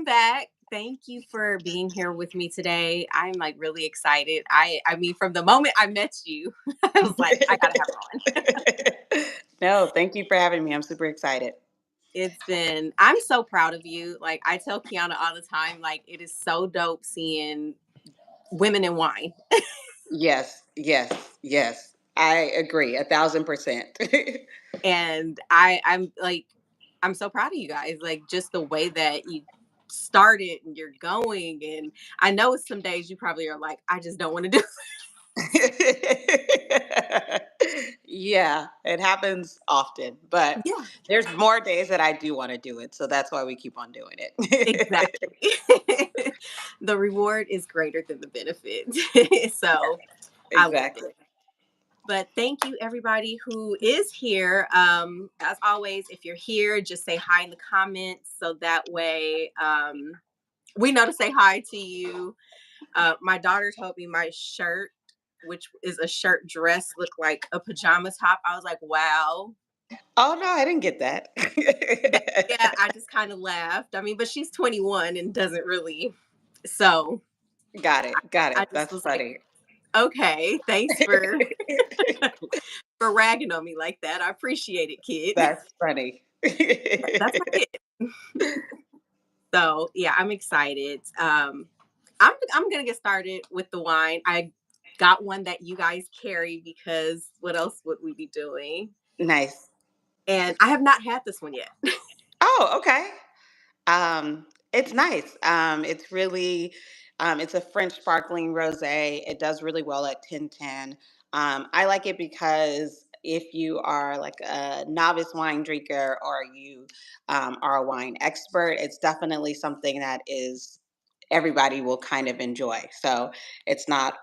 welcome back. Thank you for being here with me today. I'm like really excited. I mean, from the moment I met you, I was like, I gotta have her on. No, thank you for having me. I'm super excited. I'm so proud of you. Like I tell Kiana all the time, like it is so dope seeing women in wine. Yes, yes, yes. I agree 1,000%. And I'm like, I'm so proud of you guys. Like just the way that you started and you're going. And I know some days you probably are like, I just don't want to do. Yeah, it happens often, but Yeah, there's more days that I do want to do it. So that's why we keep on doing it. exactly. The reward is greater than the benefit. So I love it. Exactly. But thank you, everybody who is here. As always, if you're here, just say hi in the comments so that way we know to say hi to you. My daughter told me my shirt, which is a shirt dress, looked like a pajama top. I was like, wow. Oh, no, I didn't get that. Yeah, I just kind of laughed. I mean, but she's 21 and doesn't really. So Got it. Got I it. just That's was like, funny. okay, thanks for ragging on me like that. I appreciate it, kid. That's funny. That's my kid. So yeah, I'm excited. I'm gonna get started with the wine. I got one that you guys carry because what else would we be doing? Nice. And I have not had this one yet. Oh, okay. It's nice. It's a French sparkling rosé. It does really well at 10-10. I like it because if you are like a novice wine drinker or you are a wine expert, it's definitely something that is everybody will kind of enjoy. So it's not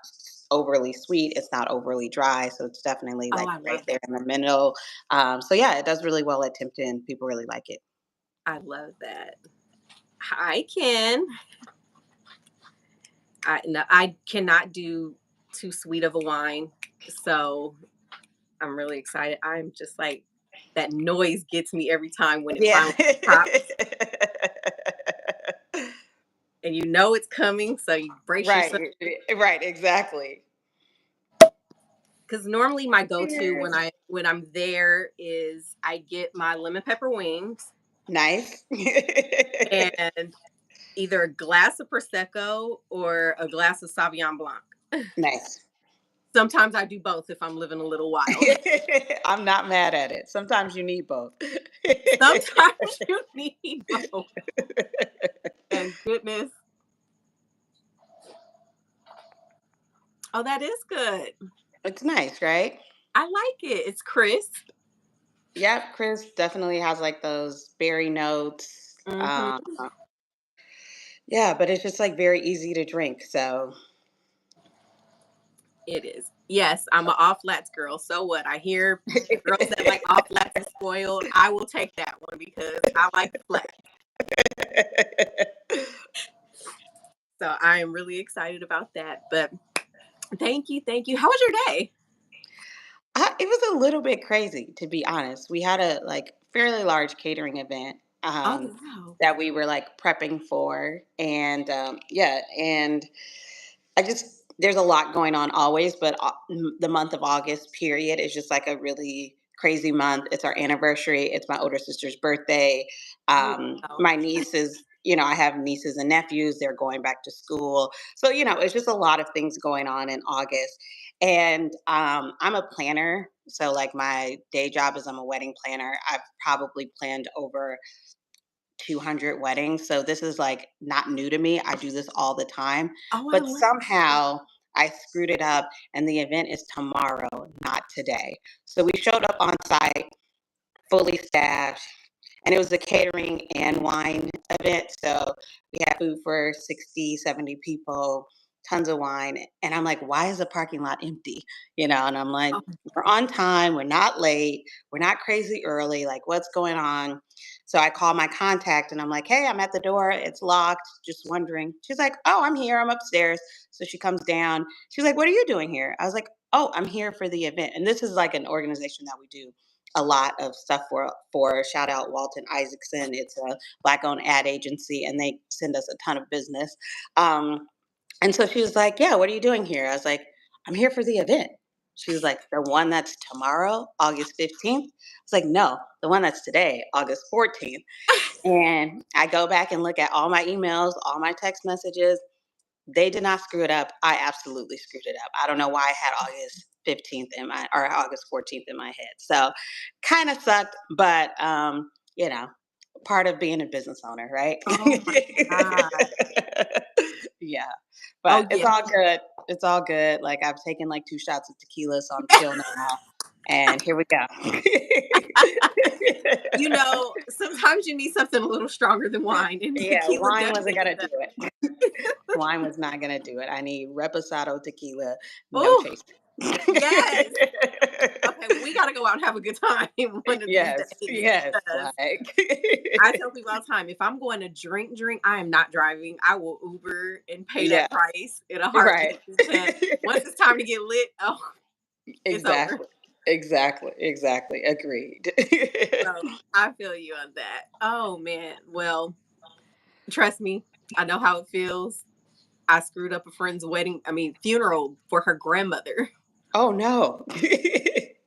overly sweet, it's not overly dry, so it's definitely Oh, like I right love there that. in the middle. So yeah, it does really well at 10-10. People really like it. I love that. Hi, Ken. I no, I cannot do too sweet of a wine, so I'm really excited. I'm just like that noise gets me every time when it Yeah. finally pops, and you know it's coming, so you brace yourself. Right, right, exactly. Because normally my go-to Cheers. when I'm there is I get my lemon pepper wings Nice. and either a glass of prosecco or a glass of Sauvignon Blanc. Nice. Sometimes I do both if I'm living a little wild. I'm not mad at it. Sometimes you need both. Sometimes you need both. And goodness, oh, that is good. It's nice, right? I like it. It's crisp. Yep, Chris definitely has like those berry notes. Hmm. Yeah, but it's just like very easy to drink. So It is. Yes, I'm an off flats girl. So what? I hear girls that like off flats is spoiled. I will take that one because I like the flat. So I am really excited about that. But thank you, thank you. How was your day? It was a little bit crazy, to be honest. We had a like fairly large catering event Oh wow. that we were like prepping for, and yeah, and I just there's a lot going on always, but the month of August period is just like a really crazy month. It's our anniversary. It's my older sister's birthday. Wow. My nieces, I have nieces and nephews. They're going back to school, so it's just a lot of things going on in August. And I'm a planner, so like my day job is I'm a wedding planner. I've probably planned over 200 weddings. So this is like not new to me. I do this all the time. Oh, I But love it. somehow I screwed it up and the event is tomorrow, not today. So we showed up on site, fully staffed, and it was a catering and wine event. So we had food for 60, 70 people, tons of wine. And I'm like, why is the parking lot empty? And I'm like, Oh, we're on time, we're not late, we're not crazy early. Like, what's going on? So I call my contact and I'm like, hey, I'm at the door. It's locked. Just wondering. She's like, oh, I'm here. I'm upstairs. So she comes down. She's like, what are you doing here? I was like, oh, I'm here for the event. And this is like an organization that we do a lot of stuff for shout out Walton Isaacson. It's a black owned ad agency, and they send us a ton of business. Um, and so she was like, "Yeah, what are you doing here?" I was like, "I'm here for the event." She was like, "The one that's tomorrow, August 15th?" I was like, "No, the one that's today, August 14th." And I go back and look at all my emails, all my text messages. They did not screw it up. I absolutely screwed it up. I don't know why I had August 15th in my or August 14th in my head. So kind of sucked, but part of being a business owner, right? Oh my God. Yeah. Oh But it's yeah. all good. It's all good. Like I've taken like 2 shots of tequila, so I'm chill now. And here we go. Sometimes you need something a little stronger than wine, and Yeah, tequila wine wasn't definitely gonna do does. it. Wine was not gonna do it. I need reposado tequila, no Oh, chaser. yes. Okay, we gotta go out and have a good time one of these Yes, days yes, because like I tell people all the time, if I'm going to drink, I am not driving. I will Uber and pay yeah, that price in a right. heartbeat because once it's time to get lit, oh, it's over. Exactly, exactly, exactly, agreed. So I feel you on that. Oh man. Well, trust me, I know how it feels. I screwed up a friend's funeral for her grandmother. Oh, no.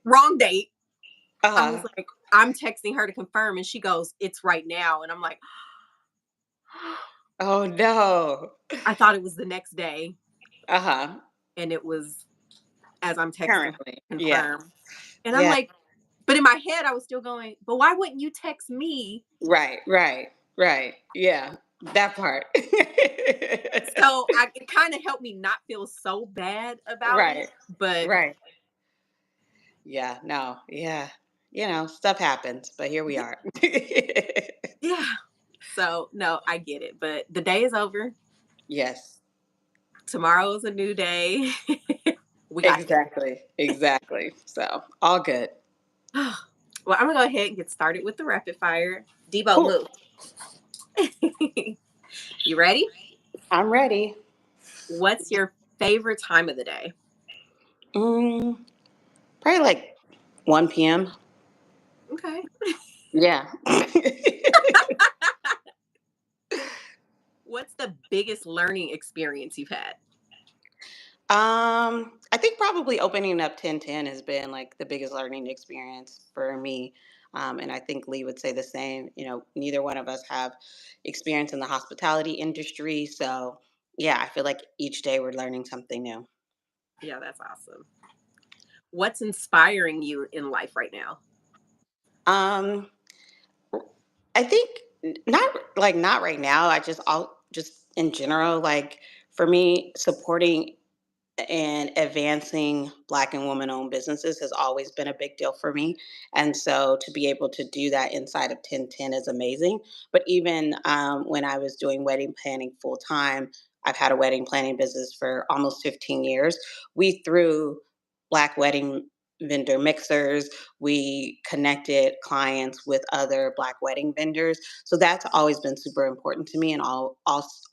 Wrong date. I was Uh-huh. like, I'm texting her to confirm, and she goes, "It's right now." And I'm like, Oh, no. I thought it was the next day, Uh-huh. and it was as I'm texting her Currently, to yeah, confirm. And I'm yeah. like, but in my head, I was still going, but why wouldn't you text me? Right, right, right. Yeah, that part. So it kind of helped me not feel so bad about it. Right, But right. Yeah, no, yeah. Stuff happens, but here we are. yeah, so no, I get it. But the day is over. Yes, Tomorrow is a new day. We got this. exactly, exactly. So, all good. Well, I'm gonna go ahead and get started with the rapid fire. Debo Cool. Lou. You ready? I'm ready. What's your favorite time of the day? Mm, probably like 1 p.m. Okay. Yeah. What's the biggest learning experience you've had? I think probably opening up 1010 has been like the biggest learning experience for me. And I think Lee would say the same. Neither one of us have experience in the hospitality industry. So, yeah, I feel like each day we're learning something new. Yeah, that's awesome. What's inspiring you in life right now? Um, I think not right now. I'll just in general, like for me, supporting and advancing Black and woman owned businesses has always been a big deal for me. And so to be able to do that inside of 1010 is amazing. But even when I was doing wedding planning full time, I've had a wedding planning business for almost 15 years. We threw Black wedding vendor mixers. We connected clients with other Black wedding vendors. So that's always been super important to me and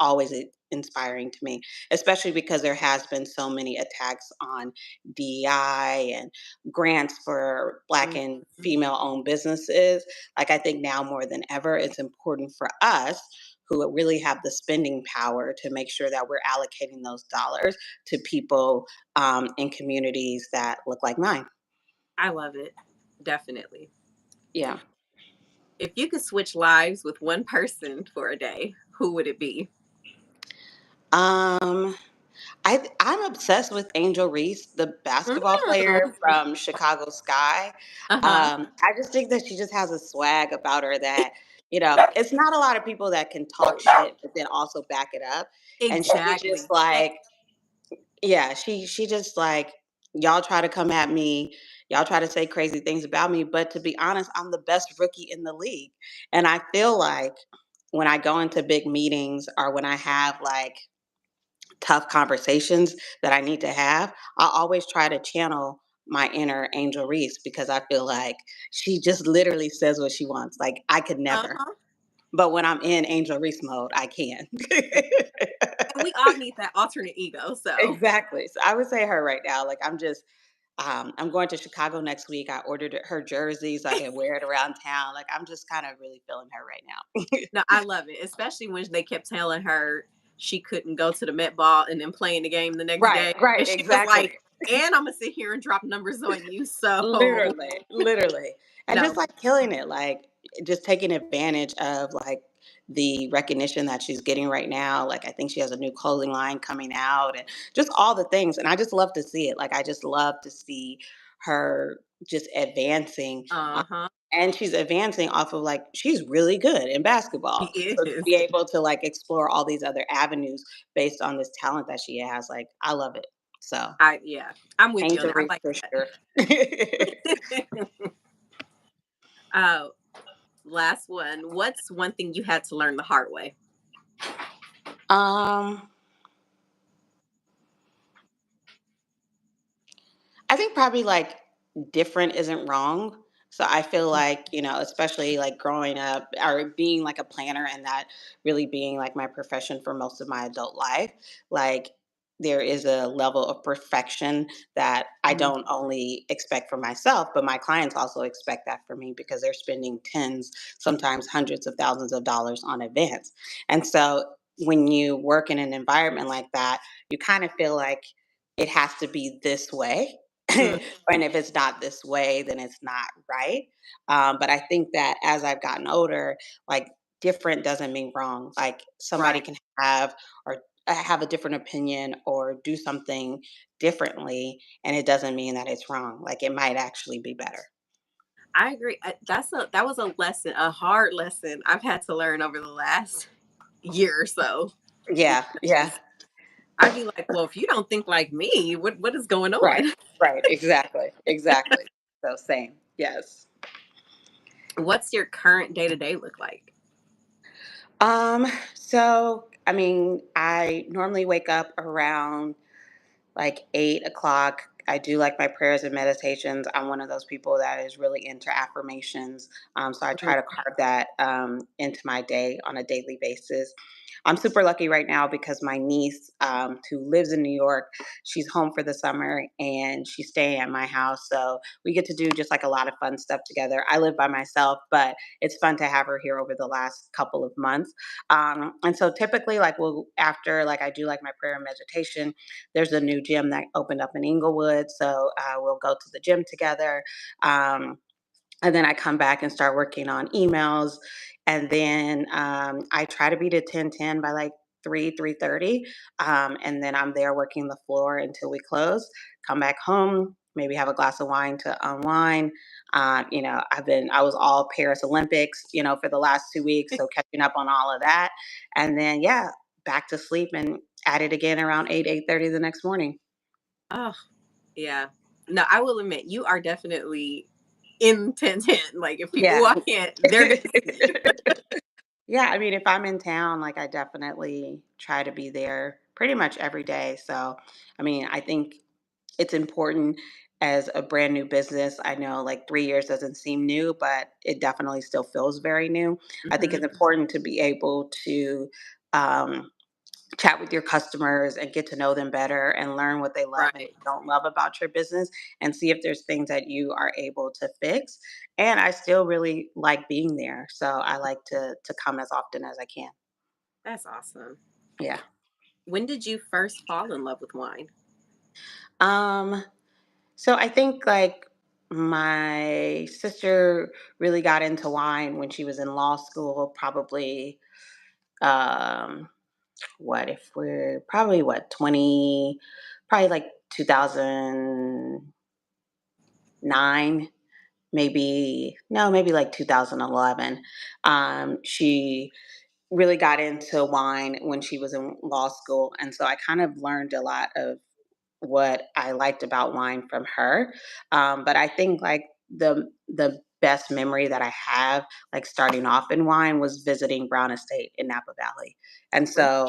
always inspiring to me, especially because there has been so many attacks on DEI and grants for Black Mhm. and female owned businesses. Like I think now more than ever, it's important for us who really have the spending power to make sure that we're allocating those dollars to people in communities that look like mine. I love it. Definitely. Yeah. If you could switch lives with one person for a day, who would it be? Um, I'm obsessed with Angel Reese, the basketball player Mm. from Chicago Sky. Uh-huh. I just think that she just has a swag about her that it's not a lot of people that can talk shit, but then also back it up. And she just Exactly. like, yeah, she just like, y'all try to come at me, y'all try to say crazy things about me, but to be honest, I'm the best rookie in the league, and I feel like when I go into big meetings or when I have like tough conversations that I need to have, I always try to channel my inner Angel Reese because I feel like she just literally says what she wants. Like I could never. Uh-huh. But when I'm in Angel Reese mode, I can. And we all need that alternate ego. So Exactly. So I would say her right now. Like I'm just I'm going to Chicago next week. I ordered her jersey so I can wear it around town. Like I'm just kind of really feeling her right now. No, I love it, especially when they kept telling her she couldn't go to the Met Ball and then play in the game the next Right, day, right, and she was exactly. like, "And Imma sit here and drop numbers on you." So, Literally, literally. And no, just like killing it, like just taking advantage of like the recognition that she's getting right now. Like I think she has a new clothing line coming out and just all the things. And I just love to see it. Like I just love to see her just advancing. uh-huh, And she's advancing off of like she's really good in she basketball. So to is. be able to like explore all these other avenues based on this talent that she has, like I love it. So Yeah, I'm with you on that, I angel like for that. sure. Uh, Last one, what's one thing you had to learn the hard way? um I think probably like different isn't wrong. So I feel like, especially like growing up or being like a planner and that really being like my profession for most of my adult life, like there is a level of perfection that I Mhm, don't only expect for myself, but my clients also expect that for me because they're spending tens, sometimes hundreds of thousands of dollars on events. And so when you work in an environment like that, you kind of feel like it has to be this way. mm, And if it's not this way, then it's not right. But I think that as I've gotten older, like different doesn't mean wrong. Like somebody right. can have a different opinion or do something differently, and it doesn't mean that it's wrong. Like it might actually be better. I agree. That was a lesson, a hard lesson I've had to learn over the last year or so Yeah, yeah, because I'd be like, "Well, if you don't think like me, what is going right, on?" right, exactly, exactly. So same, yes. What's your current day to day look like? So I mean, I normally wake up around like 8 o'clock. I do like my prayers and meditations. I'm one of those people that is really into affirmations. So I Mm, try to carve that into my day on a daily basis. I'm super lucky right now because my niece, who lives in New York, she's home for the summer and she's staying at my house. So we get to do just like a lot of fun stuff together. I live by myself, but it's fun to have her here over the last couple of months. And so typically, like, after like I do like my prayer and meditation, there's a new gym that opened up in Inglewood, so we'll go to the gym together. Um, and then I come back and start working on emails, and then I try to be to 10:10 by like 3:30, and then I'm there working the floor until we close. Come back home, maybe have a glass of wine to unwind. I was all Paris Olympics, for the last 2 weeks, so catching up on all of that, and then yeah, back to sleep and at it again around 8:30 the next morning. oh, yeah. No, I will admit you are definitely in 1010. Like if people Yeah. walk in, they're gonna see you. Yeah, I mean, if I'm in town, like I definitely try to be there pretty much every day. So, I mean, I think it's important as a brand new business. I know like 3 years doesn't seem new, but it definitely still feels very new. I think Mhm, it's important to be able to um, chat with your customers and get to know them better and learn what they love and right. don't love about your business and see if there's things that you are able to fix. And I still really like being there. So I like to come as often as I can. That's awesome. Yeah. When did you first fall in love with wine? Um so I think like my sister really got into wine when she was in law school, probably um what if we're probably what 20, probably like 2009, maybe no, maybe like 2011. She really got into wine when she was in law school, and so I kind of learned a lot of what I liked about wine from her. But I think like the best memory that I have, like starting off in wine, was visiting Brown Estate in Napa Valley. And Mm, so,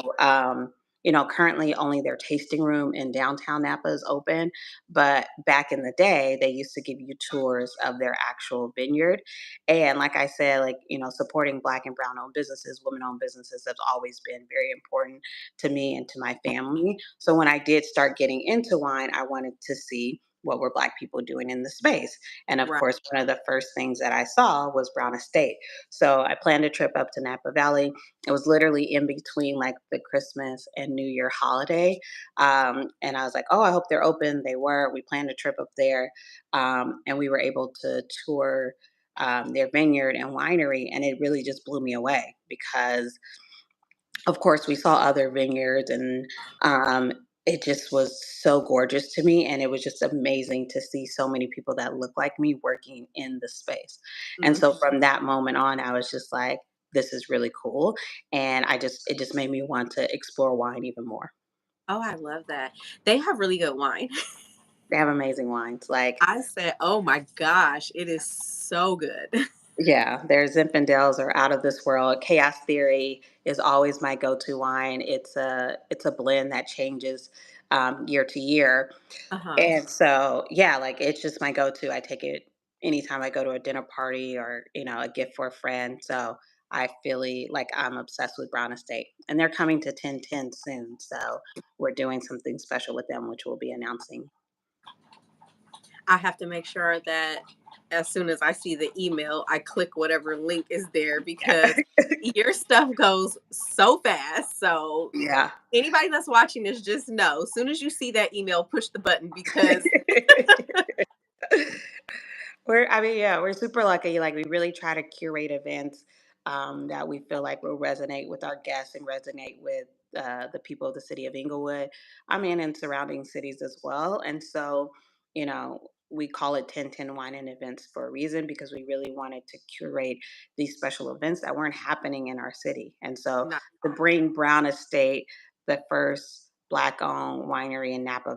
currently only their tasting room in downtown Napa is open. But back in the day, they used to give you tours of their actual vineyard. And like I said, like, supporting Black and Brown owned businesses, women owned businesses has always been very important to me and to my family. So when I did start getting into wine, I wanted to see what were Black people doing in the space. And of Right. course, one of the first things that I saw was Brown Estate. So I planned a trip up to Napa Valley. It was literally in between like the Christmas and New Year holiday. And I was like, oh, I hope they're open. They were. We planned a trip up there, and we were able to tour their vineyard and winery, and it really just blew me away because of course we saw other vineyards, and it just was so gorgeous to me, and it was just amazing to see so many people that look like me working in the space. And Mhm. so from that moment on, I was just like, this is really cool, and it just made me want to explore wine even more. Oh, I love that. They have really good wine. They have amazing wines, like, I said, "Oh my gosh, it is so good." yeah, their Zinfandels are out of this world. Chaos Theory is always my go-to wine. It's a blend that changes year to year. Uh-huh. And so, yeah, like it's just my go-to. I take it anytime I go to a dinner party or, a gift for a friend. So I feel like I'm obsessed with Brown Estate. And they're coming to 1010 soon. So we're doing something special with them, which we'll be announcing. I have to make sure that as soon as I see the email, I click whatever link is there because your stuff goes so fast. So Yeah. anybody that's watching this, just know, as soon as you see that email, push the button because I mean, yeah, we're super lucky. Like, we really try to curate events that we feel like will resonate with our guests and resonate with the people of the city of Inglewood. I mean, and surrounding cities as well. And so, we call it 1010 Wine and Events for a reason because we really wanted to curate these special events that weren't happening in our city. And so, not to bring Brown Estate, the first Black-owned winery in Napa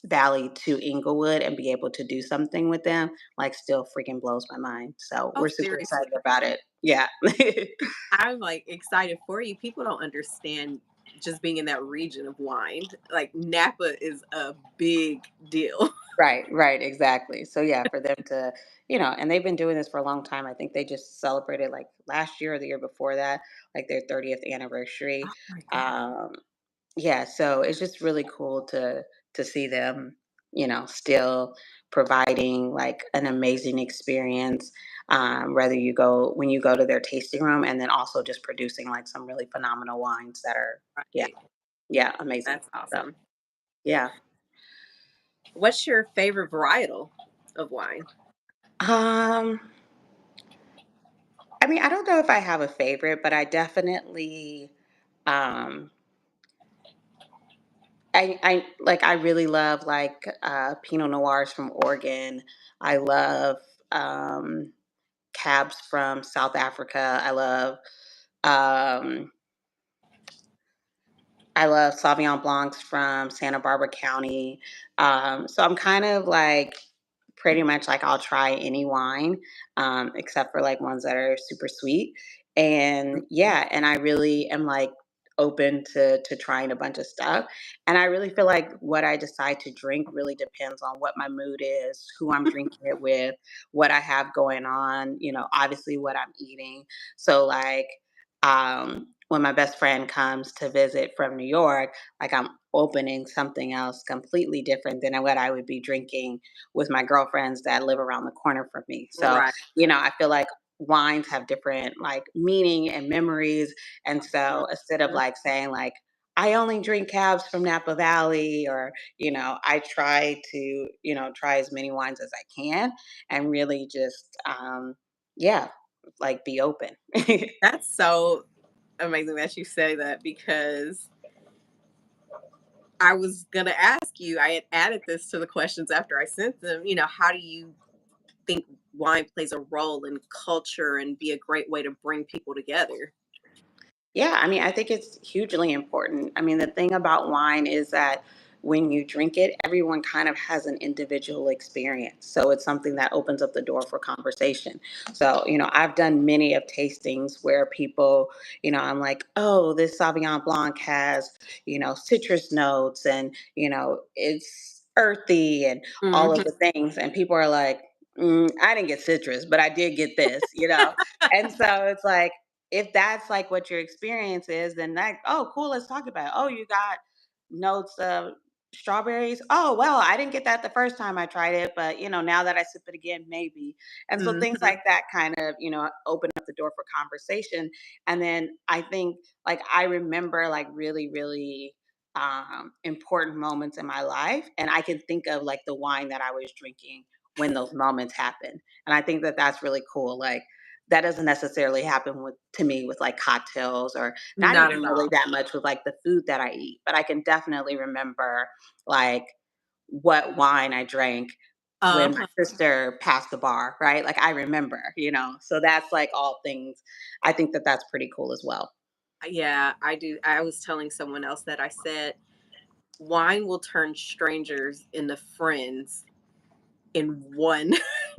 Valley to Inglewood and be able to do something with them like still freaking blows my mind. So oh we're super seriously. excited about it. Yeah. I'm like excited for you. People don't understand just being in that region of wine. Like Napa is a big deal. Right, right, exactly. So yeah, for them to, and they've been doing this for a long time. I think they just celebrated like last year or the year before that, like their 30th Oh anniversary. my god. Um, yeah, so it's just really cool to see them, still providing like an amazing experience. Whether you go when you go to their tasting room, and then also just producing like some really phenomenal wines that are, yeah, Right. yeah, amazing. That's So awesome. yeah. What's your favorite varietal of wine? Um, I mean, I don't know if I have a favorite, but I definitely um I really love like Pinot Noirs from Oregon. I love um cabs from South Africa. Um I love Sauvignon Blancs from Santa Barbara County. So I'm kind of like pretty much like I'll try any wine, except for like ones that are super sweet. And yeah, and I really am like open to trying a bunch of stuff. And I really feel like what I decide to drink really depends on what my mood is, who I'm drinking it with, what I have going on, obviously what I'm eating. So like when my best friend comes to visit from New York, like I'm opening something else completely different than what I would be drinking with my girlfriends that live around the corner from me. So, Right. I feel like wines have different like meaning and memories. And so instead of Mhm. like saying like, I only drink cabs from Napa Valley, or, I try to, try as many wines as I can and really just, yeah, like be open. That's so amazing that you say that because I was gonna ask you, I had added this to the questions after I sent them, how do you think wine plays a role in culture and be a great way to bring people together? Yeah, I mean, I think it's hugely important. I mean, the thing about wine is that when you drink it, everyone kind of has an individual experience. So it's something that opens up the door for conversation. So, I've done many of tastings where people, I'm like, oh, this Sauvignon Blanc has, citrus notes, and, it's earthy and all of Mhm. the things. And people are like, I didn't get citrus, but I did get this. And so it's like, if that's like what your experience is, then that, oh, cool, let's talk about it. Oh, you got notes of strawberries. Oh, well, I didn't get that the first time I tried it, but now that I sip it again, maybe. And so things Mhm. like that kind of, open up the door for conversation. And then I think like I remember like really, really important moments in my life. And I can think of like the wine that I was drinking when those moments happen. And I think that that's really cool. Like that doesn't necessarily happen with to me with like cocktails or not Not even at really all. that much with like the food that I eat, but I can definitely remember like what wine I drank when my Uh-huh. sister passed the bar, right? Like I remember. So that's like all things. I think that that's pretty cool as well. Yeah, I do. I was telling someone else that I said wine will turn strangers into friends in one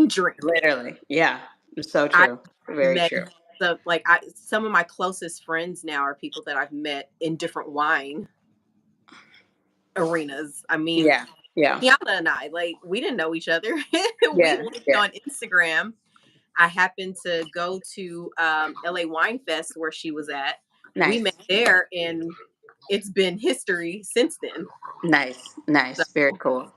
drink. Literally. Yeah. It's so I true. Very met true. some of my closest friends now are people that I've met in different wine arenas. I mean, Yeah. Yeah. Yana and I, like, we didn't know each other. We Yeah. linked Yeah. on Instagram. I happened to go to LA Wine Fest where she was at. We met Nice. there, and it's been history since then. Nice. Nice. Very So, cool.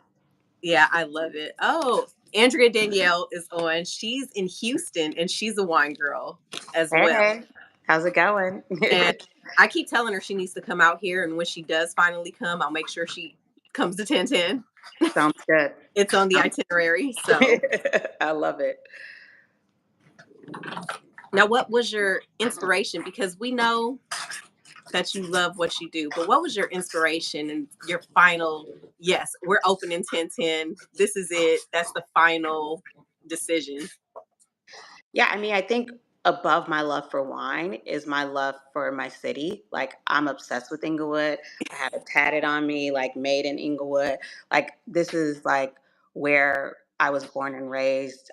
yeah, I love it. Oh, Andrea Danielle is on. She's in Houston, and she's a wine girl as Hey, well. hey. How's it going? And I keep telling her she needs to come out here, and when she does finally come, I'll make sure she comes to 1010. Sounds good. It's on the Um, itinerary. So, I love it. now what was your inspiration? Because we know that you love what you do, but what was your inspiration and your final, yes, we're open in 1010. This is it. That's the final decision. Yeah, I mean, I think above my love for wine is my love for my city. Like, I'm obsessed with Inglewood. I have it tatted on me, like, made in Inglewood. Like, this is like where I was born and raised.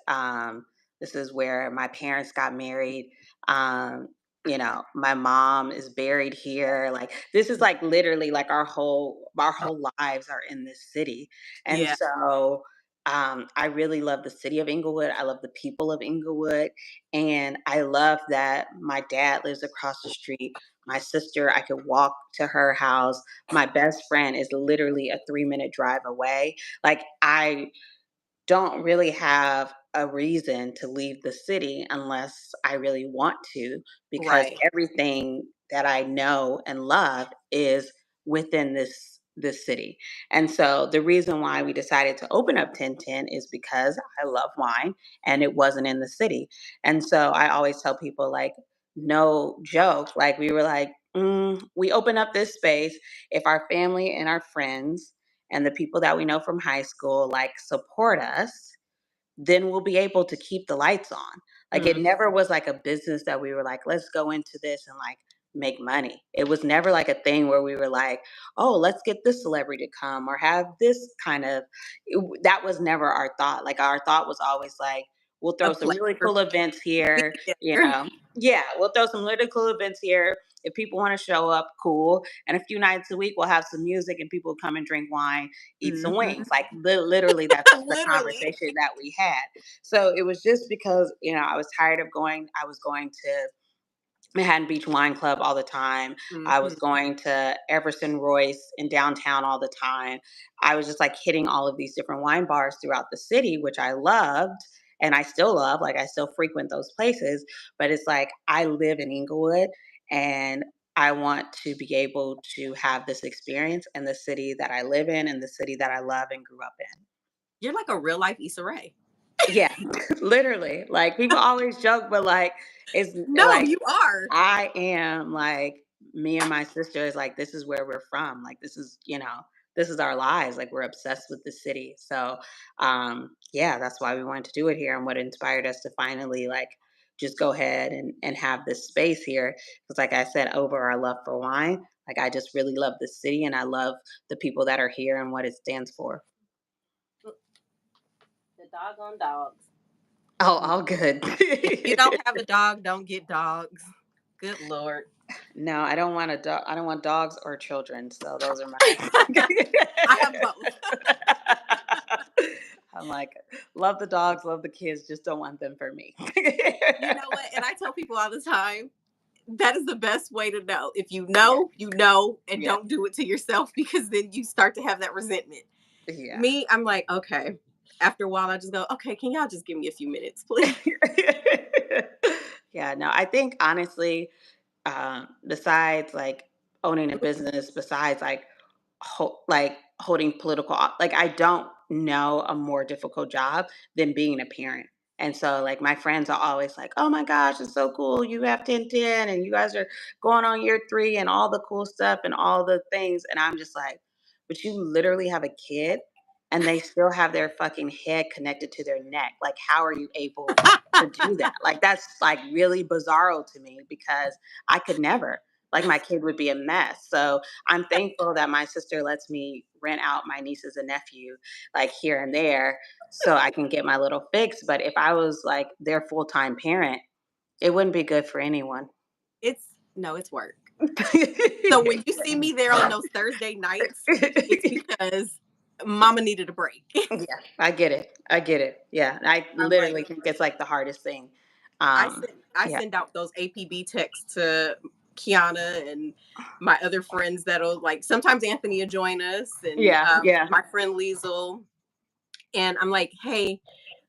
This is where my parents got married. My mom is buried here. Like, this is like literally like our whole lives are in this city. And Yeah, so I really love the city of Inglewood. I love the people of Inglewood. And I love that my dad lives across the street. My sister, I could walk to her house. My best friend is literally a 3-minute drive away. Like, I don't really have a reason to leave the city unless I really want to, because right. everything that I know and love is within this city. And so the reason why we decided to open up 1010 is because I love wine and it wasn't in the city. And so I always tell people like no joke, like we were like we open up this space if our family and our friends and the people that we know from high school like support us, then we'll be able to keep the lights on. Like it Mm, never was like a business that we were like, let's go into this and like make money. It was never like a thing where we were like, oh, let's get this celebrity to come or have this kind of that was never our thought. Like our thought was always like, we'll a throw some place really for cool events people to be here, together. Yeah, we'll throw some really cool events here. If people want to show up, cool. And a few nights a week, we'll have some music and people come and drink wine, eat some Mhm. wings. Like literally, that's the Literally. conversation that we had. So it was just because I was tired of going. I was going to Manhattan Beach Wine Club all the time. I was Mhm. going to Everson Royce in downtown all the time. I was just like hitting all of these different wine bars throughout the city, which I loved and I still love. Like I still frequent those places, but it's like I live in Inglewood and I want to be able to have this experience in the city that I live in and the city that I love and grew up in. You're like a real life Issa Rae. Yeah, literally. Like people always joke, but like it's No, like you are. I am like me and my sister is like this is where we're from. Like this is our lives. Like we're obsessed with the city. So yeah, that's why we wanted to do it here and what inspired us to finally like just go ahead and have this space here. Because like I said, over our love for wine, like I just really love the city and I love the people that are here and what it stands for. The doggone dogs. Oh, all good. If you don't have a dog, don't get dogs. Good Lord. No, I don't want a dog. I don't want dogs or children. So those are my. I have both. I'm like, love the dogs, love the kids, just don't want them for me. You know what? And I tell people all the time, That is the best way to know. If you know, and Yeah. don't do it to yourself because then you start to have that resentment. Yeah. Me, I'm like, okay. After a while, I just go, okay, can y'all just give me a few minutes, please? Yeah, no, I think honestly, besides like owning a business, besides like like holding like I don't know a more difficult job than being a parent. And so like my friends are always like, "Oh my gosh, it's so cool. You have 1010 and you guys are going on year 3 and all the cool stuff and all the things." And I'm just like, "But you literally have a kid and they still have their fucking head connected to their neck. Like how are you able to do that?" Like that's like really bizarro to me because I could never. Like my kid would be a mess. So I'm thankful that my sister lets me rent out my nieces and nephew like here and there so I can get my little fix. But if I was like their full time parent, it wouldn't be good for anyone. It's no, it's work. So when you see me there on those Thursday nights, it's because mama needed a break. Yeah, I get it. I get it. Yeah, I I'm like, literally think it's like the hardest thing. I Yeah, send out those APB texts to Kiana and my other friends that'll like sometimes Anthony will join us and yeah, yeah, my friend Liesel. And I'm like, hey,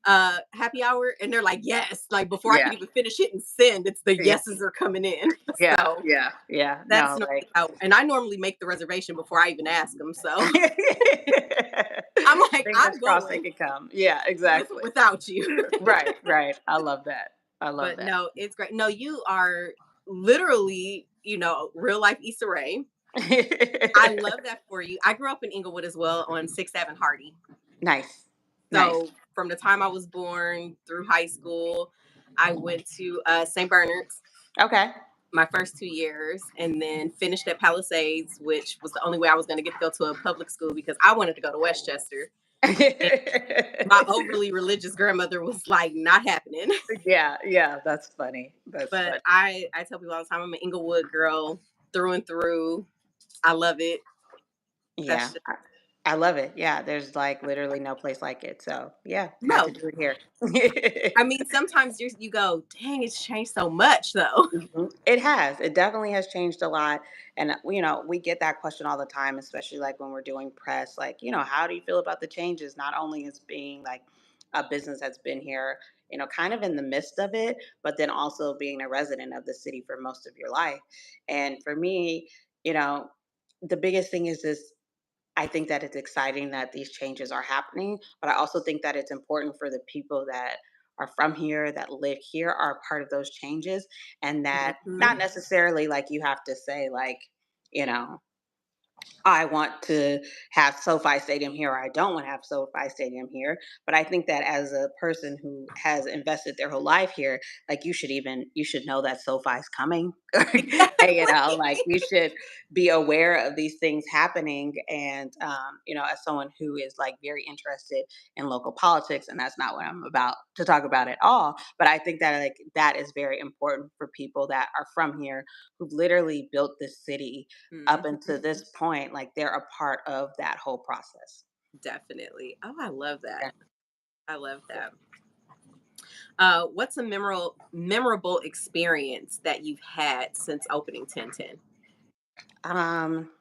happy hour. And they're like, yes. Like before I yeah, can even finish it and send, it's the yeah, yeses are coming in. yeah, So yeah, yeah. that's No, normally like how, and I normally make the reservation before I even ask them. So I'm like, fingers I'm crossed they going could come. Yeah, exactly. without you. Right, right. I love that. I love But that. no, it's great. No, you are literally, real life Issa Rae. I love that for you. I grew up in Inglewood as well on 6th Ave and Hardy. Nice. Nice. So from the time I was born through high school, I went to St. Bernard's Okay. my first 2 years and then finished at Palisades, which was the only way I was going to get to go to a public school because I wanted to go to Westchester. And my overly religious grandmother was like, not happening. Yeah, yeah, that's funny. That's But funny. I tell people all the time, I'm an Inglewood girl through and through. I love it. Yeah. That's just, I love it. Yeah, there's like literally no place like it. So, yeah, had to no. do it here. I mean, sometimes you go, dang, it's changed so much though. Mhm. It has. It definitely has changed a lot. And, we get that question all the time, especially like when we're doing press. Like, how do you feel about the changes? Not only as being like a business that's been here, kind of in the midst of it, but then also being a resident of the city for most of your life. And for me, you know, the biggest thing is this. I think that it's exciting that these changes are happening, but I also think that it's important for the people that are from here, that live here, are part of those changes, and that not Mhm. necessarily like you have to say, like, you know, I want to have SoFi Stadium here, or I don't want to have SoFi Stadium here. But I think that as a person who has invested their whole life here, like you should know that SoFi's coming. And, like you should be aware of these things happening. And as someone who is like very interested in local politics, and that's not what I'm about to talk about at all. But I think that like that is very important for people that are from here who've literally built this city up until Mhm. this point, like they're a part of that whole process. Definitely. Oh, I love Yeah. that. I love that. What's a memorable experience that you've had since opening 1010? Um,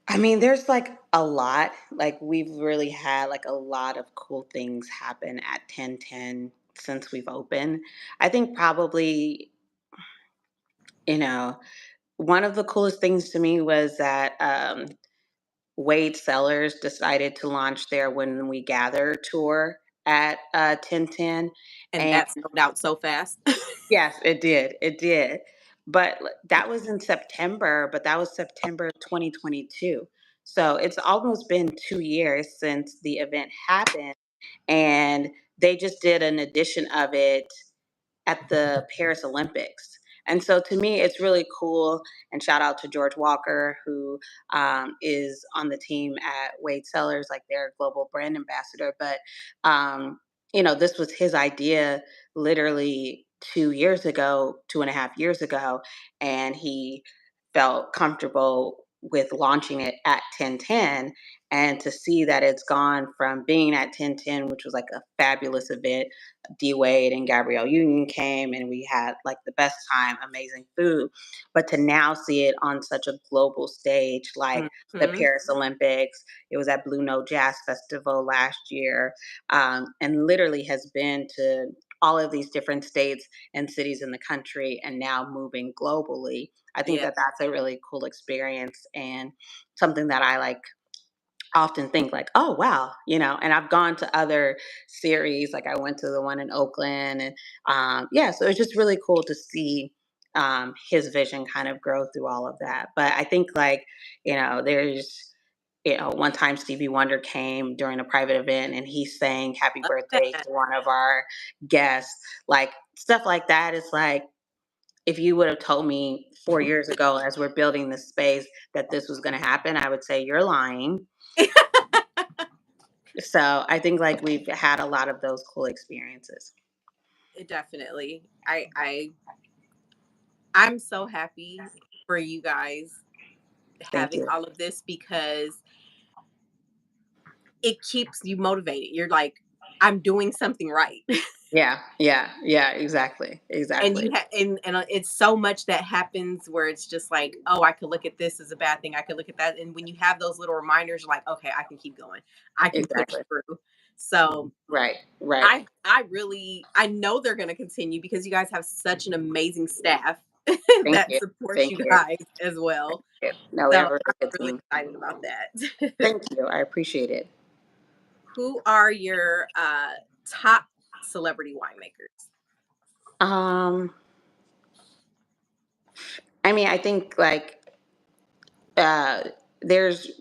I mean, there's like a lot. Like we've really had like a lot of cool things happen at 1010 since we've opened. I think probably, you know, one of the coolest things to me was that Wade Sellers decided to launch their When We Gather tour at 1010. And that sold out so fast. Yes, it did. It did. But that was in September, but that was September 2022. So it's almost been 2 years since the event happened. And they just did an edition of it at the Paris Olympics. And so to me, it's really cool. And shout out to George Walker, who is on the team at Wade Sellers, like their global brand ambassador. But, this was his idea literally 2 years ago, 2.5 years ago. And he felt comfortable with launching it at 1010, and to see that it's gone from being at 1010, which was like a fabulous event. D Wade and Gabrielle Union came and we had like the best time, amazing food. But to now see it on such a global stage, like the Mhm. Paris Olympics, it was at Blue Note Jazz Festival last year, and literally has been to all of these different states and cities in the country and now moving globally. I think Yeah. that that's a really cool experience and something that I like often think like, oh wow, and I've gone to other series, like I went to the one in Oakland, and yeah, so it's just really cool to see his vision kind of grow through all of that. But I think like, there's one time Stevie Wonder came during a private event and he sang happy Love birthday that. to one of our guests. Like stuff like that is like, if you would have told me 4 years ago as we're building this space that this was going to happen, I would say you're lying. So I think like we've had a lot of those cool experiences. Definitely. I'm so happy for you guys Thank having you. all of this because it keeps you motivated. You're like, I'm doing something right. Yeah, yeah, yeah, exactly, And exactly, it's so much that happens where it's just like, oh, I could look at this as a bad thing, I could look at that, and when you have those little reminders, you're like, okay, I can keep going, I can push exactly. through. So Right, right. I know they're going to continue because you guys have such an amazing staff Thank that you. supports Thank you you. guys as well. No, we So have a really I'm good really team. excited about that. Thank you. I appreciate it. Who are your top celebrity winemakers? Um, I mean, I think like uh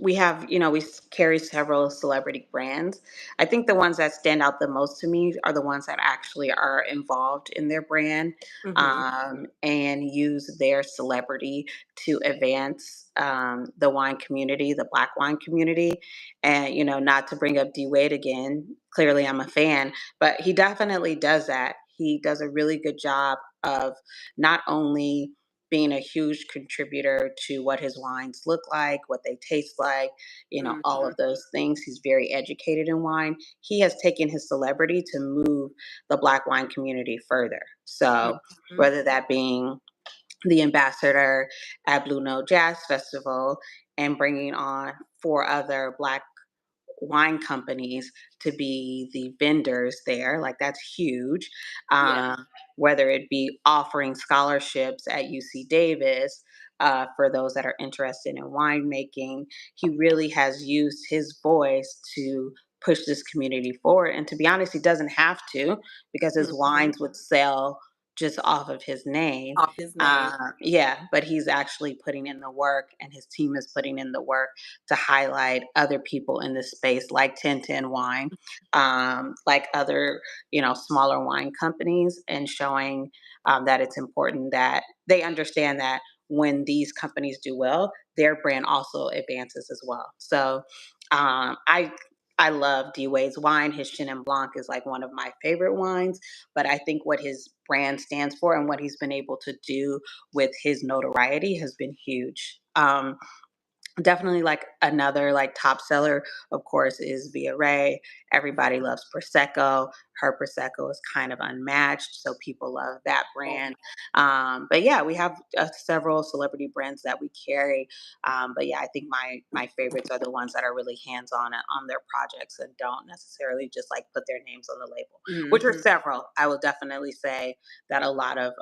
we have, carry several celebrity brands. I think the ones that stand out the most to me are the ones that actually are involved in their brand, Hmm. and use their celebrity to advance the wine community, the black wine community. And not to bring up D Wade again, clearly I'm a fan, but he definitely does that. He does a really good job of not only being a huge contributor to what his wines look like, what they taste like, all Hmm. of those things. He's very educated in wine. He has taken his celebrity to move the black wine community further. So, Hmm. whether that being the ambassador at Blue Note Jazz Festival and bringing on four other black wine companies to be the vendors there, like that's huge. Yeah. um, Whether it be offering scholarships at UC Davis for those that are interested in winemaking, he really has used his voice to push this community forward. And to be honest, he doesn't have to, because his Hmm. wines would sell just off of his name. Off his name. Yeah, but he's actually putting in the work, and his team is putting in the work to highlight other people in this space, like 1010 Wine, like other, smaller wine companies, and showing that it's important that they understand that when these companies do well, their brand also advances as well. So I love D Wade's wine. His Chenin Blanc is like one of my favorite wines, but I think what his brand stands for and what he's been able to do with his notoriety has been huge. Definitely like another like top seller, of course, is Via Ray. Everybody loves Prosecco. Her Prosecco is kind of unmatched, so people love that Oh, brand. But yeah, we have several celebrity brands that we carry. But yeah, I think my favorites are the ones that are really hands on their projects and don't necessarily just like put their names on the label, which are hmm. several. I will definitely say that a lot of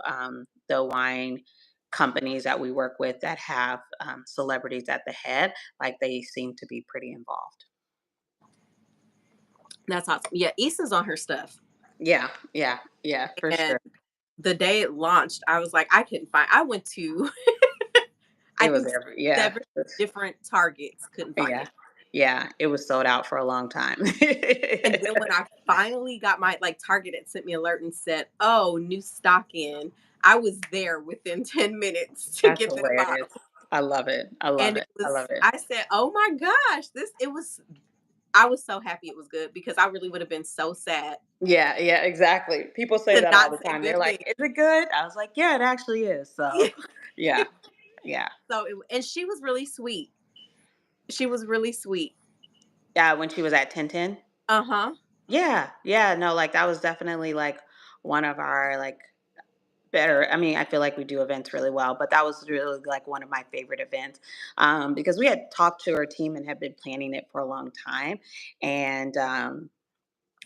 the wine companies that we work with that have celebrities at the head, like they seem to be pretty involved. That's awesome. Yeah, Issa's on her stuff. Yeah, yeah, yeah, for And sure. the day it launched, I was like, I couldn't find I went to I It was think every yeah, 7 different Targets, couldn't find yeah, it. yeah. It was sold out for a long time. And then when I finally got my like Target had sent me alert and said, "Oh, new stock in." I was there within 10 minutes to That's get this bottle. hilarious. I love it. I love And it it. I was love it. I said, "Oh my gosh, this it was." I was so happy it was good because I really would have been so sad Yeah, yeah, exactly. People say to that all not the say time. They're good like, things. "Is it good?" I was like, "Yeah, it actually is." So, yeah, Yeah. So, and she was really sweet. She was really sweet. Yeah, when she was at 1010? Uh-huh. Yeah, yeah, no, like, that was definitely, like, one of our, like, better. I mean, I feel like we do events really well, but that was really, like, one of my favorite events, because we had talked to our team and had been planning it for a long time, and,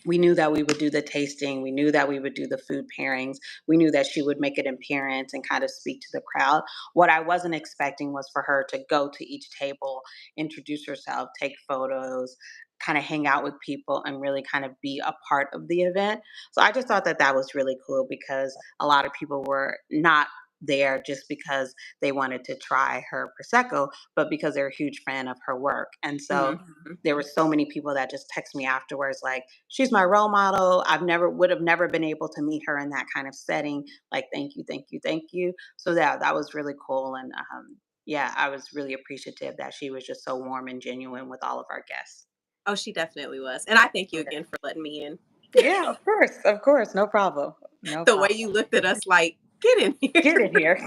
we knew that we would do the tasting. We knew that we would do the food pairings. We knew that she would make an appearance and kind of speak to the crowd. What I wasn't expecting was for her to go to each table, introduce herself, take photos, kind of hang out with people, and really kind of be a part of the event. So I just thought that that was really cool because a lot of people were not there just because they wanted to try her prosecco, but because they're a huge fan of her work. And so Mhm. there were so many people that just text me afterwards like, she's my role model. I've never would have never been able to meet her in that kind of setting. Like, thank you, thank you, thank you. So yeah, that was really cool. And yeah, I was really appreciative that she was just so warm and genuine with all of our guests. Oh, she definitely was. And I thank you Yeah, again for letting me in. yeah, of course, no problem, no The way problem. you looked at us like, get in here. Get in here.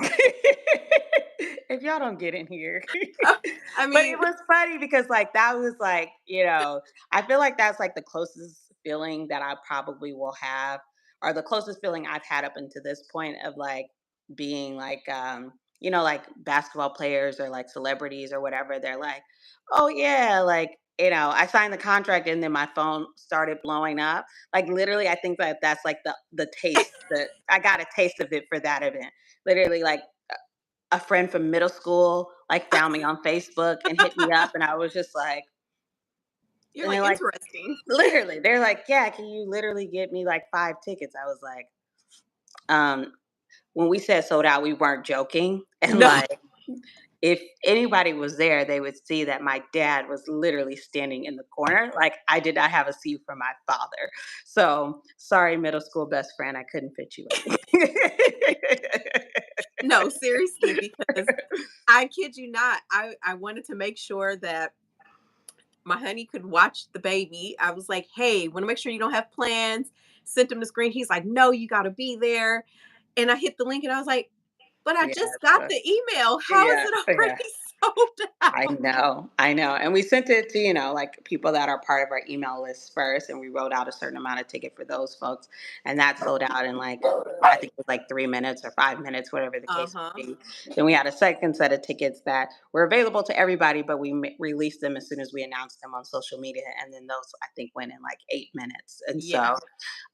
If y'all don't get in here. I But mean, it was funny because like that was like, I feel like that's like the closest feeling that I probably will have, or the closest feeling I've had up until this point of like being like like basketball players or like celebrities or whatever. They're like, oh yeah, like I signed the contract and then my phone started blowing up. Like literally, I think that that's like the taste that I got a taste of it for that event. Literally, like a friend from middle school like found me on Facebook and hit me up, and I was just like, you're and like they're like, interesting. literally, they're like, yeah, can you literally get me like 5 tickets? I was like, um, when we said sold out, we weren't joking, and No, like. If anybody was there, they would see that my dad was literally standing in the corner. Like I did not have a seat for my father. So sorry, middle school best friend, I couldn't fit you in. no, seriously, because I kid you not, I wanted to make sure that my honey could watch the baby. I was like, hey, want to make sure you don't have plans. Sent him the screen. He's like, no, you got to be there. And I hit the link and I was like, but I Yeah, just got so the email. How is yeah, it yeah. already sold I out? know, I know. And we sent it to, like people that are part of our email list first, and we wrote out a certain amount of ticket for those folks. And that sold out in like, I think it was like 3 minutes or 5 minutes, whatever the Uh case huh. would be. Then we had a second set of tickets that were available to everybody, but we released them as soon as we announced them on social media. And then those, I think, went in like 8 minutes. And Yeah.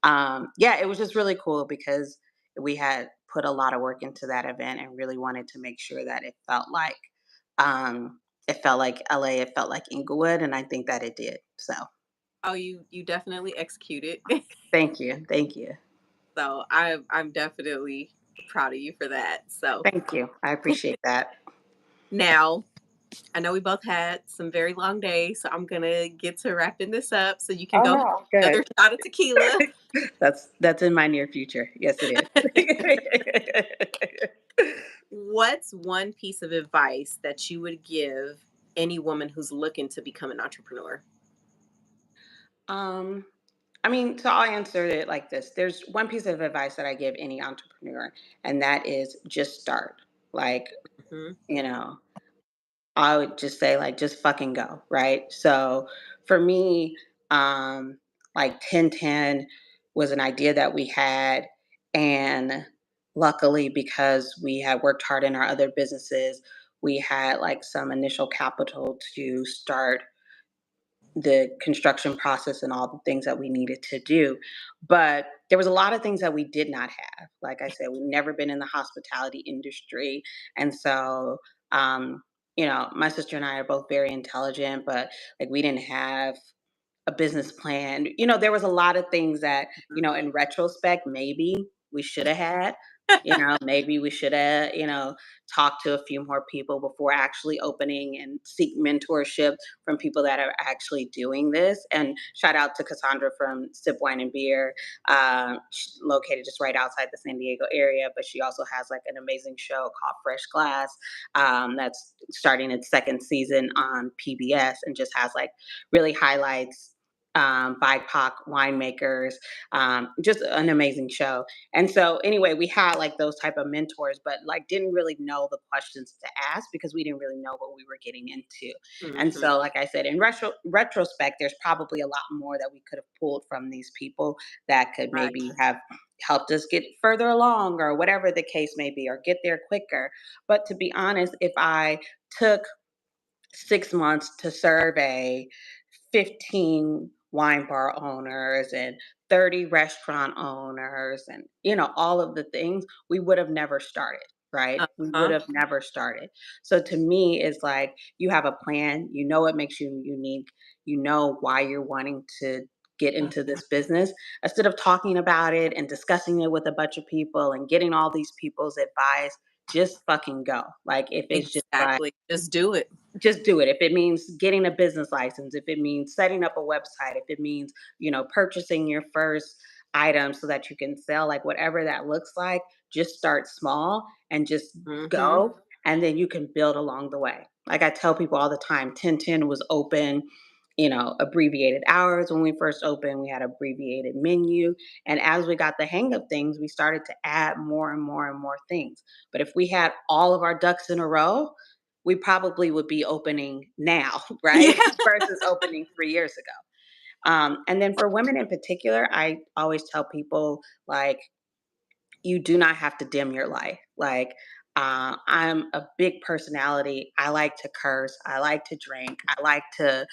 so, yeah, it was just really cool because we had put a lot of work into that event and really wanted to make sure that um, it felt like LA, it felt like Inglewood, and I think that it did. So Oh, you definitely executed. thank you, thank you, So I'm definitely proud of you for that. So thank you. I appreciate that. now I know we both had some very long days, so I'm gonna get to wrapping this up so you can Oh go have no, another good. shot of tequila. That's in my near future. Yes, it is. What's one piece of advice that you would give any woman who's looking to become an entrepreneur? um, I mean, so I'll answer it like this. There's one piece of advice that I give any entrepreneur, and that is just start. Like, Hmm. you know, I would just say like just fucking go, right? So for me, like 1010 was an idea that we had, and luckily because we had worked hard in our other businesses, we had like some initial capital to start the construction process and all the things that we needed to do. But there was a lot of things that we did not have. Like I said, we've never been in the hospitality industry. And so, my sister and I are both very intelligent, but like we didn't have a business plan. There was a lot of things that, in retrospect, maybe we should have had. Maybe we should have, talked to a few more people before actually opening and seek mentorship from people that are actually doing this. And shout out to Cassandra from Sip Wine and Beer, she's located just right outside the San Diego area, but she also has like an amazing show called Fresh Glass, that's starting its second season on PBS and just has like really highlights BIPOC winemakers. Just an amazing show. And so anyway, we had like those type of mentors, but like didn't really know the questions to ask because we didn't really know what we were getting into. And Mhm. so, like I said, in retrospect, there's probably a lot more that we could have pulled from these people that could Right. maybe have helped us get further along or whatever the case may be, or get there quicker. But to be honest, if I took 6 months to survey 15 wine bar owners and 30 restaurant owners and all of the things, we would have never started, right? We would Uh-huh. have never started. So to me, it's like you have a plan, you know what makes you unique, you know why you're wanting to get into this business. Instead of talking about it and discussing it with a bunch of people and getting all these people's advice, just fucking go. Like if it's Exactly. Just do it. just do it. If it means getting a business license, if it means setting up a website, if it means, purchasing your first item so that you can sell, like whatever that looks like, just start small and just Mhm. go. And then you can build along the way. Like I tell people all the time, 1010 was open, abbreviated hours when we first opened. We had abbreviated menu. And as we got the hang of things, we started to add more and more and more things. But if we had all of our ducks in a row, we probably would be opening now, right? Yeah. Versus opening 3 years ago. And then for women in particular, I always tell people like, you do not have to dim your light. Like, I'm a big personality. I like to curse. I like to drink. I like to,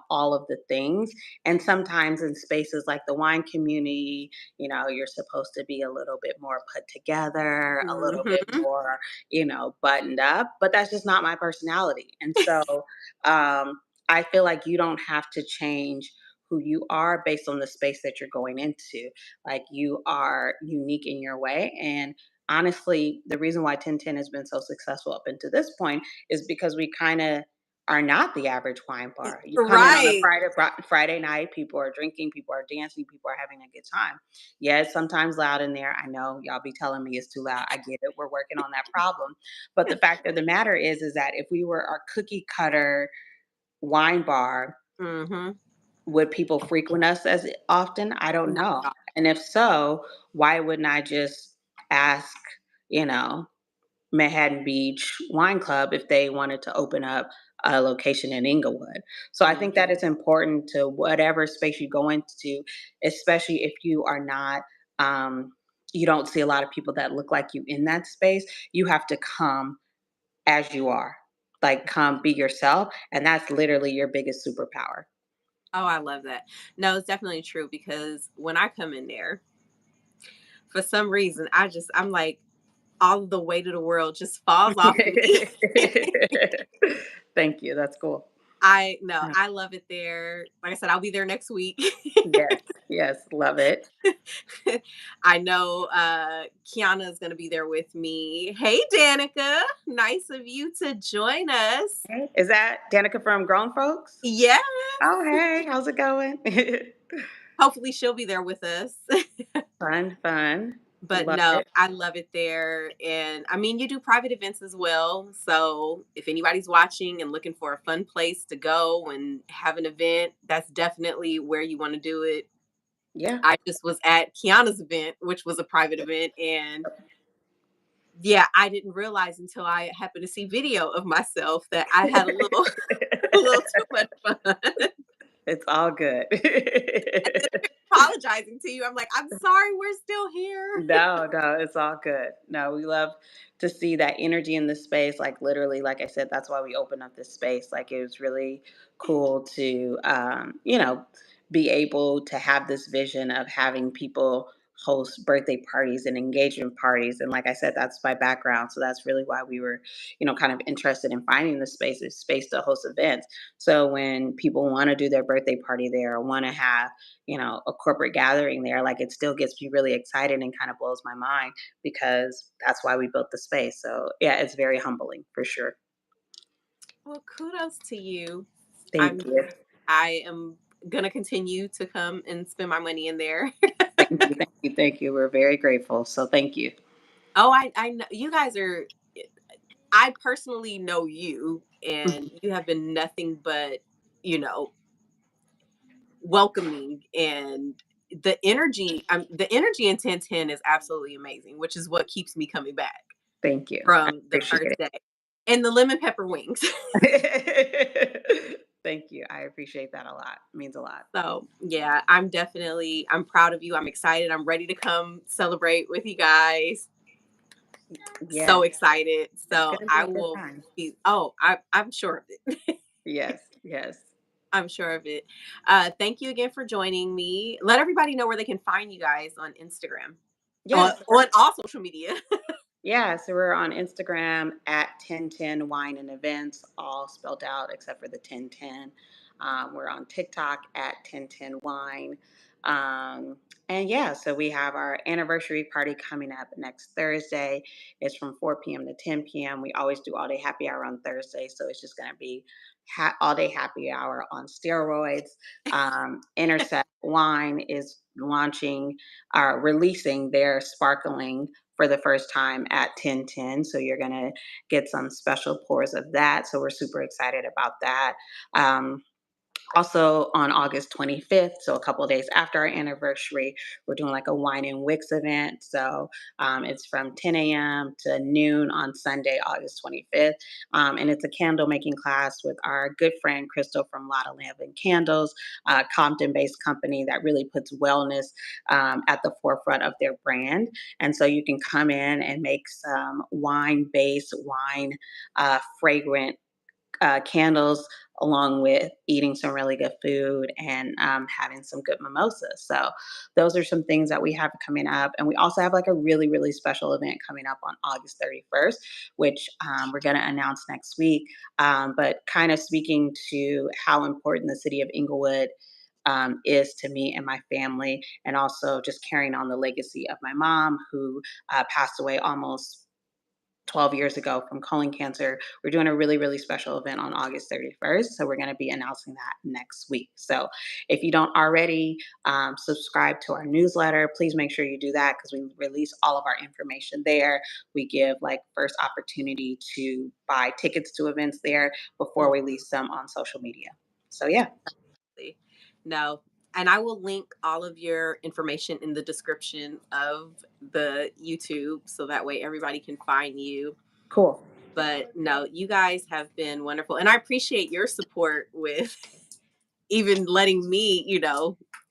all of the things. And sometimes in spaces like the wine community, you're supposed to be a little bit more put together, a little bit Mhm. more, buttoned up. But that's just not my personality. And so I feel like you don't have to change who you are based on the space that you're going into. Like you are unique in your way. And honestly, the reason why 1010 has been so successful up until this point is because we kind of are not the average wine bar. You come in on a Right. Friday night, people are drinking, people are dancing, people are having a good time. Yeah, it's sometimes loud in there. I know y'all be telling me it's too loud. I get it. We're working on that problem. But the fact of the matter is that if we were our cookie cutter wine bar, Mhm. would people frequent us as often? I don't Not know. at all. And if so, why wouldn't I just ask, you know, Manhattan Beach Wine Club if they wanted to open up a location in Inglewood? So I think Mhm. that it's important to whatever space you go into, especially if you are not, you don't see a lot of people that look like you in that space, you have to come as you are. Like, come be yourself. And that's literally your biggest superpower. Oh, I love that. No, it's definitely true because when I come in there, for some reason, I'm like, all the weight of the world just falls off of me. Thank you. That's cool. I no, Yeah. I love it there. Like I said, I'll be there next week. Yes. Yes. Love it. I know Kiana is going to be there with me. Hey, Danica. Nice of you to join us. Hey, is that Danica from Grown Folks? Yes. Oh, hey. How's it going? Hopefully, she'll be there with us. Fun, fun. But Love no, it. I love it there. And I mean, you do private events as well. So if anybody's watching and looking for a fun place to go and have an event, that's definitely where you want to do it. Yeah. I just was at Kiana's event, which was a private event. And yeah, I didn't realize until I happened to see video of myself that I had a little, a little too much fun. It's all good. Apologizing to you. I'm like, I'm sorry, we're still here. No, no, it's all good. No, we love to see that energy in the space. Like literally, like I said, that's why we opened up this space. Like it was really cool to, be able to have this vision of having people host birthday parties and engagement parties. And like I said, that's my background. So that's really why we were, kind of interested in finding the space, a space to host events. So when people want to do their birthday party there or want to have a corporate gathering there, like it still gets me really excited and kind of blows my mind because that's why we built the space. So yeah, it's very humbling for sure. Well, kudos to you. Thank I'm you. I am gonna continue to come and spend my money in there. Thank you. Thank you. Thank you. We're very grateful. So thank you. Oh, I know you guys are. I personally know you, and you have been nothing but you know welcoming, and the energy in 1010 is absolutely amazing, which is what keeps me coming back Thank you. I from the appreciate first it. day. And the lemon pepper wings. Thank you. I appreciate that a lot. It means a lot. So yeah, I'm proud of you. I'm excited. I'm ready to come celebrate with you guys. Yes, So excited. it's So gonna be I a good will time. be, I'm sure of it. Yes, yes. I'm sure of it. Thank you again for joining me. Let everybody know where they can find you guys on Instagram, Yes. on all social media. Yeah, so we're on Instagram at 1010 Wine and Events, all spelled out except for the 1010. We're on TikTok at 1010 Wine. And yeah, so we have our anniversary party coming up next Thursday. It's from 4 p.m. to 10 p.m. We always do all day happy hour on Thursday, so it's just going to be all day happy hour on steroids. Intercept Wine is releasing their sparkling for the first time at 1010. So you're going to get some special pours of that. So we're super excited about that. Um, Also on August 25th, so a couple of days after our anniversary, we're doing like a wine and wicks event. So it's from 10 a.m. to noon on Sunday, August 25th. And it's a candle making class with our good friend Crystal from Lotta Lamp and Candles, a Compton based company that really puts wellness at the forefront of their brand. And so you can come in and make some wine based, wine fragrant candles, along with eating some really good food and having some good mimosas. So those are some things that we have coming up. And we also have like a really, really special event coming up on August 31st, which we're going to announce next week. But kind of speaking to how important the city of Inglewood is to me and my family, and also just carrying on the legacy of my mom, who passed away almost 12 years ago from colon cancer. We're doing a really, really special event on August 31st. So we're going to be announcing that next week. So if you don't already subscribe to our newsletter, please make sure you do that, because we release all of our information there. We give like first opportunity to buy tickets to events there before we release them on social media. So yeah, No. And I will link all of your information in the description of the YouTube so that way everybody can find you. cool. But no, you guys have been wonderful. And I appreciate your support with even letting me,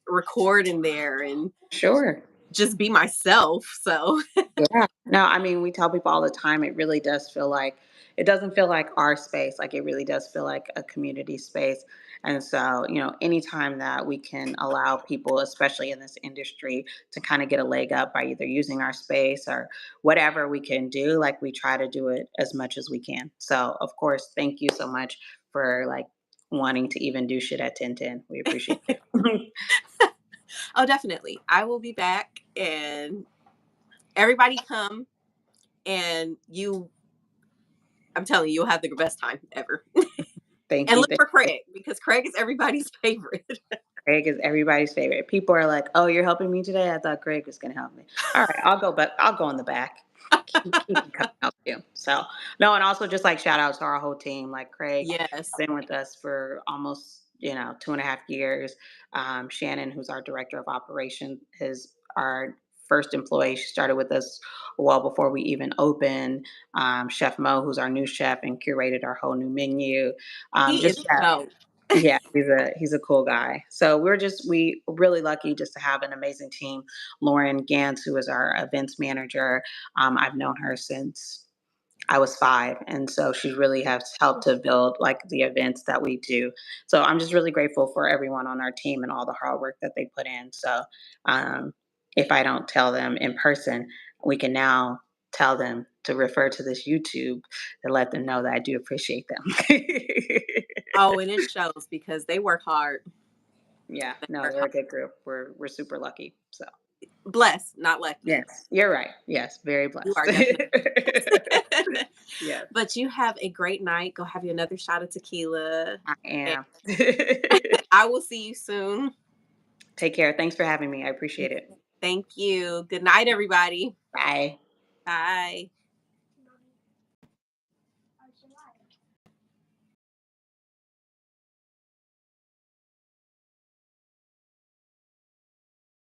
record in there and Sure. just be myself. So, Yeah. No, I mean, we tell people all the time, it really does feel like, it doesn't feel like our space. Like it really does feel like a community space. And so, anytime that we can allow people, especially in this industry, to kind of get a leg up by either using our space or whatever we can do, like we try to do it as much as we can. So, of course, thank you so much for like wanting to even do shit at 1010. We appreciate you. oh, definitely. I will be back, and everybody come, and I'm telling you, you'll have the best time ever. Thank And you. look for Craig, because Craig is everybody's favorite. Craig is everybody's favorite. People are like, "Oh, you're helping me today? I thought Craig was going to help me." All right, I'll go, but I'll go in the back. He can come help you. So no, and also just like shout out to our whole team. Like Craig Yes. been with us for almost 2.5 years. Shannon, who's our director of operations, is our first employee. She started with us well before we even opened. Chef Mo, who's our new chef and curated our whole new menu. He is Just yeah, dope. yeah, he's a cool guy. So we really lucky just to have an amazing team. Lauren Gantz, who is our events manager, I've known her since I was 5, and so she really has helped to build like the events that we do. So I'm just really grateful for everyone on our team and all the hard work that they put in. So um, if I don't tell them in person, we can now tell them to refer to this YouTube to let them know that I do appreciate them. Oh, and it shows because they work hard. Yeah, They no, work they're hard. a good group. We're super lucky. So Blessed, not lucky. yes, you're right. Yes, very You blessed. are definitely. Yes, But you have a great night. Go have you another shot of tequila. I And am. I will see you soon. Take care. Thanks for having me. I appreciate it. Thank you. Good night, everybody. Bye. Bye.